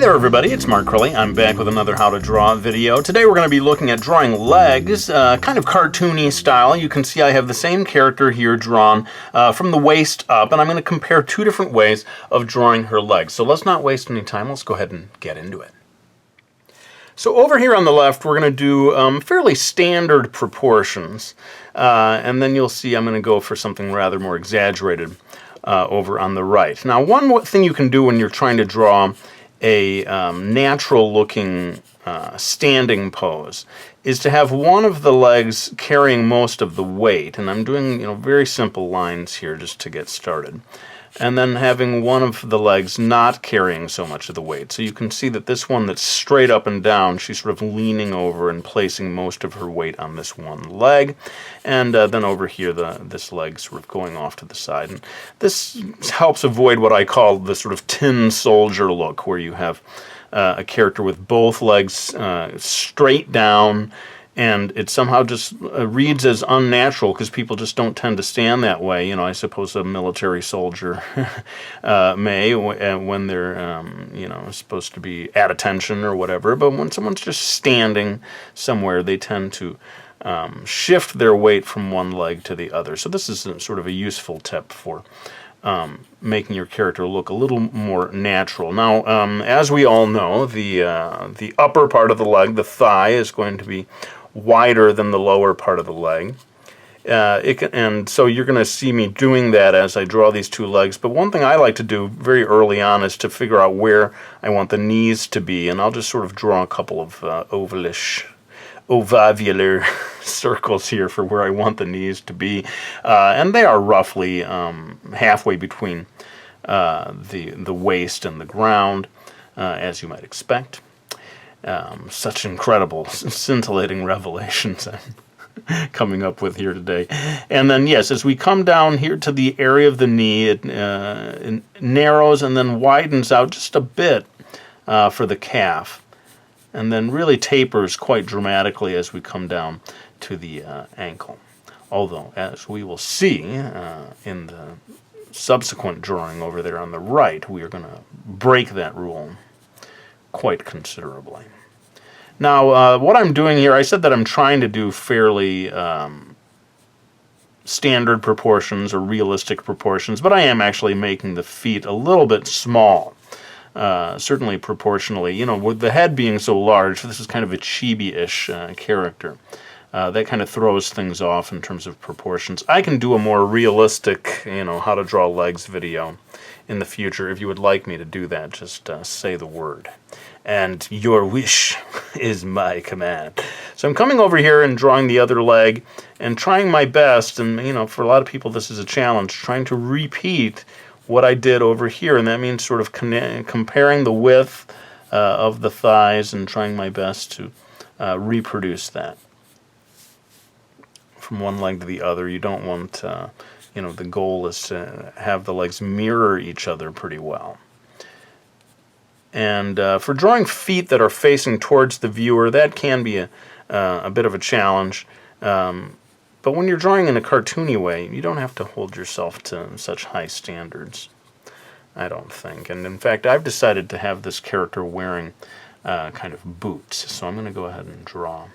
there everybody, it's Markcrilley. I'm back with another How to Draw video. Today we're going to be looking at drawing legs, kind of cartoony style. You can see I have the same character here drawn from the waist up, and I'm going to compare two different ways of drawing her legs. So let's not waste any time, let's go ahead and get into it. So over here on the left, we're going to do fairly standard proportions, and then you'll see I'm going to go for something rather more exaggerated over on the right. Now, one thing you can do when you're trying to draw a natural-looking standing pose is to have one of the legs carrying most of the weight, and I'm doing very simple lines here just to get started, and then having one of the legs not carrying so much of the weight. So you can see that this one that's straight up and down, she's sort of leaning over and placing most of her weight on this one leg, and then over here this leg sort of going off to the side. And this helps avoid what I call the sort of tin soldier look, where you have a character with both legs straight down, and it somehow just reads as unnatural because people just don't tend to stand that way. I suppose a military soldier may when they're supposed to be at attention or whatever, but when someone's just standing somewhere, they tend to shift their weight from one leg to the other. So this is sort of a useful tip for making your character look a little more natural. Now, as we all know, the upper part of the leg, the thigh, is going to be wider than the lower part of the leg. And so you're going to see me doing that as I draw these two legs. But one thing I like to do very early on is to figure out where I want the knees to be. And I'll just sort of draw a couple of ovavular circles here for where I want the knees to be. And they are roughly halfway between the waist and the ground, as you might expect. Such incredible, scintillating revelations I'm coming up with here today. And then, yes, as we come down here to the area of the knee, it narrows and then widens out just a bit for the calf, and then really tapers quite dramatically as we come down to the ankle. Although, as we will see in the subsequent drawing over there on the right, we are going to break that rule quite considerably. Now, what I'm doing here, I said that I'm trying to do fairly standard proportions or realistic proportions, but I am actually making the feet a little bit small, certainly proportionally. With the head being so large, this is kind of a chibi-ish character. That kind of throws things off in terms of proportions. I can do a more realistic, how to draw legs video in the future. If you would like me to do that, just say the word. And your wish is my command. So I'm coming over here and drawing the other leg and trying my best, and for a lot of people this is a challenge, trying to repeat what I did over here, and that means sort of comparing the width of the thighs and trying my best to reproduce that from one leg to the other. You don't want, the goal is to have the legs mirror each other pretty well. And for drawing feet that are facing towards the viewer, that can be a bit of a challenge. But when you're drawing in a cartoony way, you don't have to hold yourself to such high standards, I don't think. And in fact, I've decided to have this character wearing kind of boots. So I'm going to go ahead and draw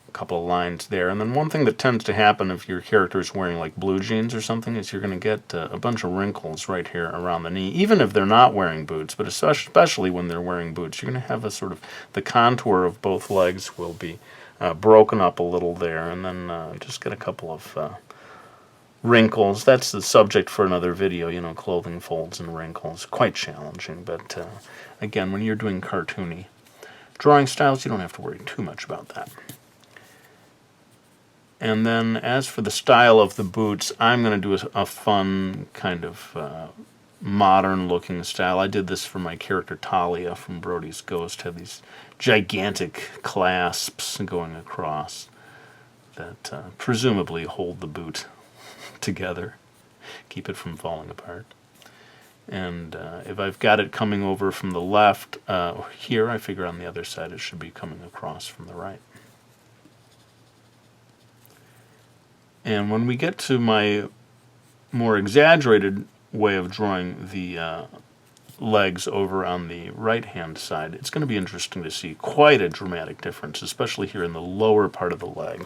a couple of lines there. And then one thing that tends to happen if your character is wearing like blue jeans or something is you're going to get a bunch of wrinkles right here around the knee, even if they're not wearing boots, but especially when they're wearing boots. You're going to have a sort of, the contour of both legs will be broken up a little there, and then just get a couple of wrinkles. That's the subject for another video, clothing folds and wrinkles. Quite challenging, but again, when you're doing cartoony drawing styles, you don't have to worry too much about that. And then as for the style of the boots, I'm going to do a fun kind of modern-looking style. I did this for my character Talia from Brody's Ghost. Had these gigantic clasps going across that presumably hold the boot together, keep it from falling apart. And if I've got it coming over from the left here, I figure on the other side it should be coming across from the right. And when we get to my more exaggerated way of drawing the legs over on the right-hand side, it's going to be interesting to see quite a dramatic difference, especially here in the lower part of the leg,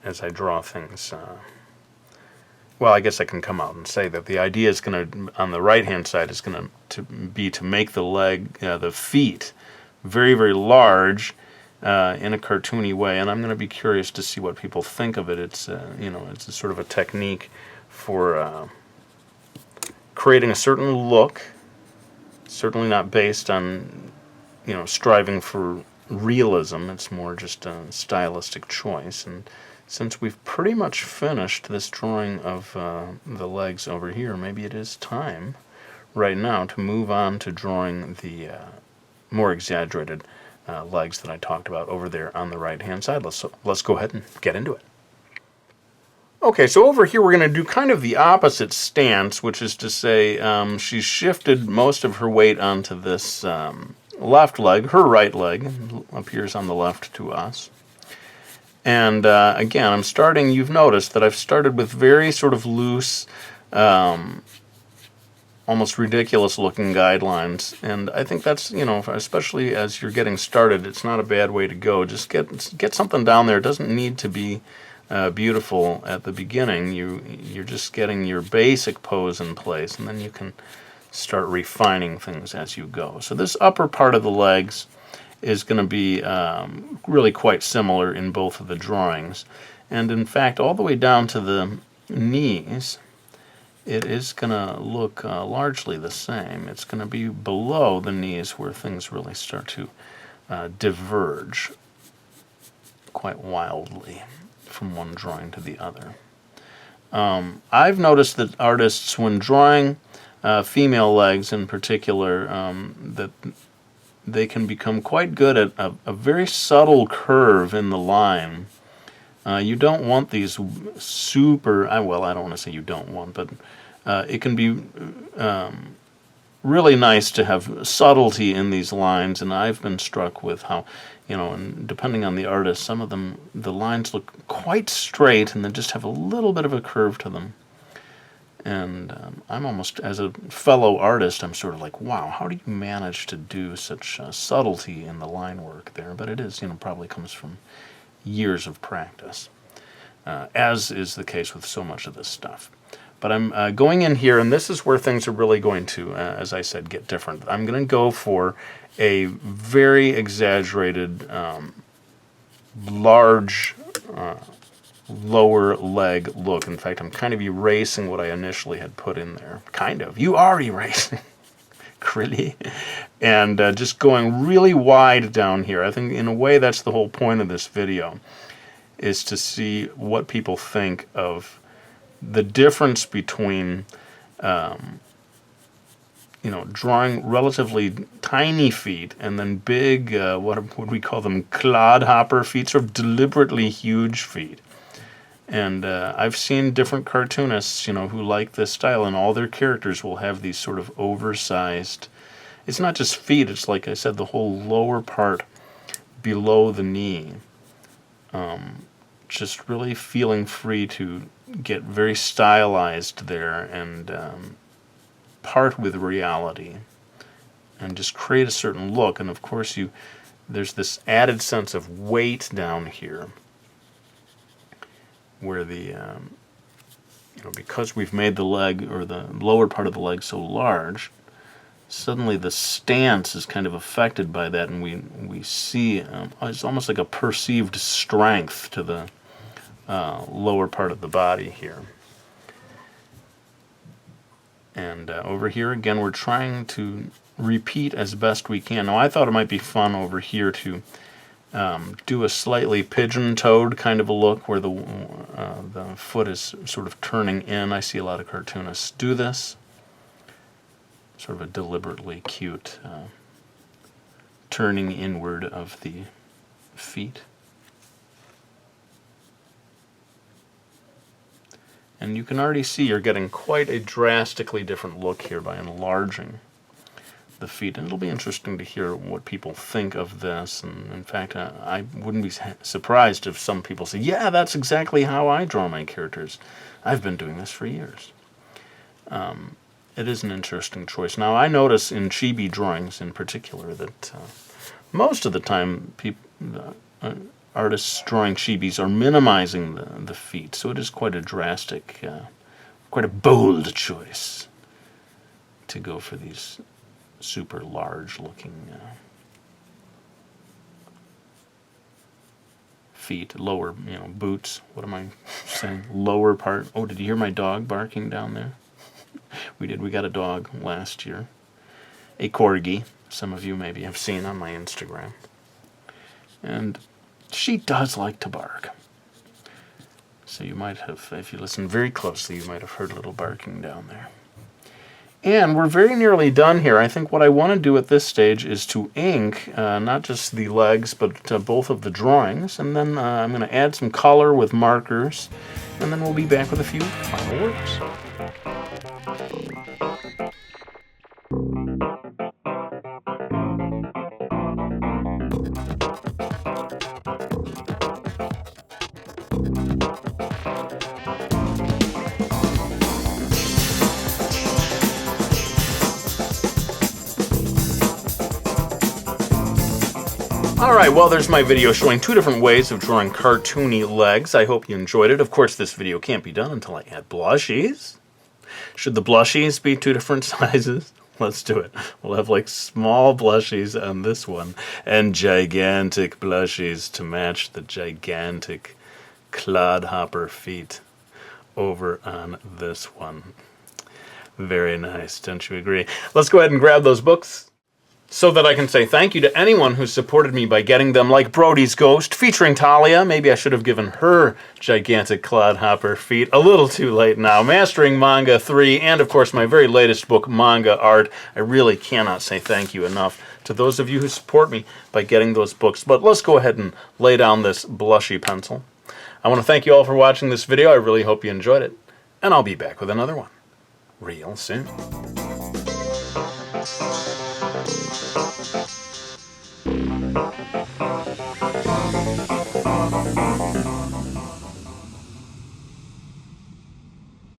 as I draw things. Well, I guess I can come out and say that the idea is going to, on the right-hand side, is going to make the leg, the feet, very, very large in a cartoony way, and I'm going to be curious to see what people think of it. It's, it's a sort of a technique for creating a certain look, certainly not based on, striving for realism. It's more just a stylistic choice. And since we've pretty much finished this drawing of the legs over here, maybe it is time right now to move on to drawing the more exaggerated legs that I talked about over there on the right-hand side. Let's go ahead and get into it. Okay, so over here we're going to do kind of the opposite stance, which is to say she's shifted most of her weight onto this left leg. Her right leg appears on the left to us. And again, you've noticed that I've started with very sort of loose, almost ridiculous looking guidelines. And I think that's, especially as you're getting started, it's not a bad way to go. Just get something down there. It doesn't need to be beautiful at the beginning. You're just getting your basic pose in place, and then you can start refining things as you go. So this upper part of the legs is going to be really quite similar in both of the drawings. And in fact, all the way down to the knees, it is going to look largely the same. It's going to be below the knees where things really start to diverge quite wildly from one drawing to the other. I've noticed that artists, when drawing female legs in particular, that they can become quite good at a very subtle curve in the line. You don't want these super, well, I don't want to say you don't want, but it can be really nice to have subtlety in these lines, and I've been struck with how, and depending on the artist, some of them, the lines look quite straight and then just have a little bit of a curve to them. And I'm almost, as a fellow artist, I'm sort of like, wow, how do you manage to do such subtlety in the line work there? But it is, probably comes from years of practice, as is the case with so much of this stuff. But I'm going in here, and this is where things are really going to, as I said, get different. I'm going to go for a very exaggerated, large lower leg look. In fact, I'm kind of erasing what I initially had put in there. Kind of. You are erasing. Crilley. And just going really wide down here. I think in a way that's the whole point of this video, is to see what people think of the difference between drawing relatively tiny feet and then big, what would we call them, clodhopper feet, sort of deliberately huge feet. And I've seen different cartoonists, who like this style, and all their characters will have these sort of oversized, it's not just feet, it's like I said, the whole lower part below the knee. Just really feeling free to get very stylized there and part with reality and just create a certain look. And of course there's this added sense of weight down here where the because we've made the leg, or the lower part of the leg, so large, suddenly the stance is kind of affected by that, and we see it's almost like a perceived strength to the lower part of the body here. And over here again, we're trying to repeat as best we can. Now I thought it might be fun over here to do a slightly pigeon-toed kind of a look where the foot is sort of turning in. I see a lot of cartoonists do this. Sort of a deliberately cute turning inward of the feet. And you can already see you're getting quite a drastically different look here by enlarging the feet. And it'll be interesting to hear what people think of this. And in fact, I wouldn't be surprised if some people say, yeah, that's exactly how I draw my characters. I've been doing this for years. it is an interesting choice. Now, I notice in chibi drawings in particular that most of the time artists drawing chibis are minimizing the feet, so it is quite a drastic, quite a bold choice to go for these super large looking feet, lower, boots. What am I saying? Lower part. Oh, did you hear my dog barking down there? We got a dog last year. A corgi. Some of you maybe have seen on my Instagram. And she does like to bark. So you might have, if you listen very closely, you might have heard a little barking down there. And we're very nearly done here. I think what I want to do at this stage is to ink, not just the legs, but both of the drawings. And then I'm going to add some color with markers. And then we'll be back with a few final words. Alright, well, there's my video showing 2 different ways of drawing cartoony legs. I hope you enjoyed it. Of course, this video can't be done until I add blushies. Should the blushies be 2 different sizes? Let's do it. We'll have like small blushies on this one and gigantic blushies to match the gigantic clodhopper feet over on this one. Very nice, don't you agree? Let's go ahead and grab those books so that I can say thank you to anyone who supported me by getting them, like Brody's Ghost, featuring Talia. Maybe I should have given her gigantic clodhopper feet. A little too late now. Mastering Manga 3, and of course my very latest book, Manga Art. I really cannot say thank you enough to those of you who support me by getting those books. But let's go ahead and lay down this blushy pencil. I want to thank you all for watching this video. I really hope you enjoyed it. And I'll be back with another one real soon. Thank you.